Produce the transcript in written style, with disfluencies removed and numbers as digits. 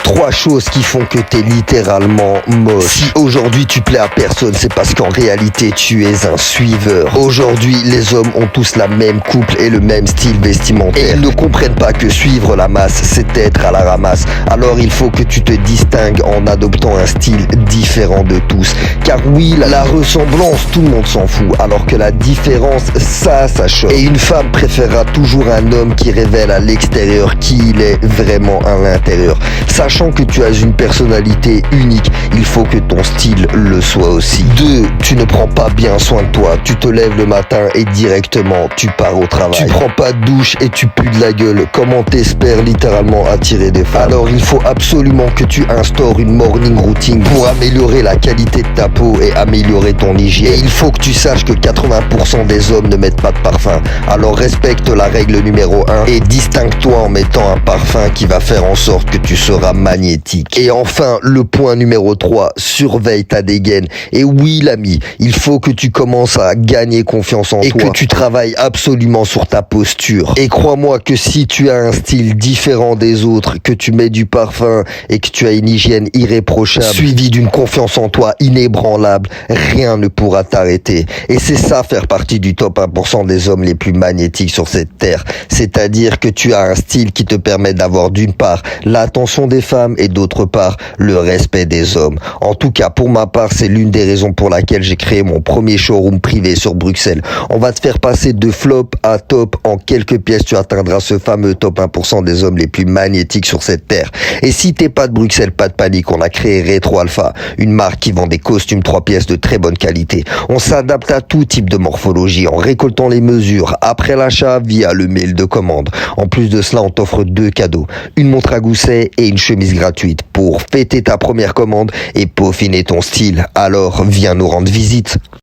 3 choses qui font que t'es littéralement moche. Si aujourd'hui tu plais à personne, c'est parce qu'en réalité tu es un suiveur. Aujourd'hui, les hommes ont tous la même couple et le même style vestimentaire. Et ils ne comprennent pas que suivre la masse, c'est être à la ramasse. Alors il faut que tu te distingues en adoptant un style différent de tous. Car oui, la ressemblance, tout le monde s'en fout. Alors que la différence, ça choque. Et une femme préférera toujours un homme qui révèle à l'extérieur qui il est vraiment à l'intérieur. Sachant que tu as une personnalité unique, il faut que ton style le soit aussi. 2. Tu ne prends pas bien soin de toi. Tu te lèves le matin et directement tu pars au travail. Tu prends pas de douche et tu pues de la gueule. Comment t'espères littéralement attirer des femmes? Alors il faut absolument que tu instaures une morning routine pour améliorer la qualité de ta peau et améliorer ton hygiène. Et il faut que tu saches que 80% des hommes ne mettent pas de parfum. Alors respecte la règle numéro 1 et distingue-toi en mettant un parfum qui va faire en sorte que tu seras magnétique. Et enfin, le point numéro 3, surveille ta dégaine. Et oui l'ami, il faut que tu commences à gagner confiance en toi et que tu travailles absolument sur ta posture. Et crois-moi que si tu as un style différent des autres, que tu mets du parfum et que tu as une hygiène irréprochable, suivie d'une confiance en toi inébranlable, rien ne pourra t'arrêter. Et c'est ça faire partie du top 1% des hommes les plus magnétiques sur cette terre. C'est-à-dire que tu as un style qui te permet d'avoir d'une part l'attention des femmes et d'autre part le respect des hommes. En tout cas, pour ma part, c'est l'une des raisons pour laquelle j'ai créé mon premier showroom privé sur Bruxelles. On va te faire passer de flop à top. En quelques pièces, tu atteindras ce fameux top 1% des hommes les plus magnétiques sur cette terre. Et si t'es pas de Bruxelles, pas de panique, on a créé Retro Alpha, une marque qui vend des costumes 3 pièces de très bonne qualité. On s'adapte à tout type de morphologie en récoltant les mesures après l'achat via le mail de commande. En plus de cela, on t'offre 2 cadeaux, une montre à gousset et une chemise gratuite pour fêter ta première commande et peaufiner ton style. Alors, viens nous rendre visite.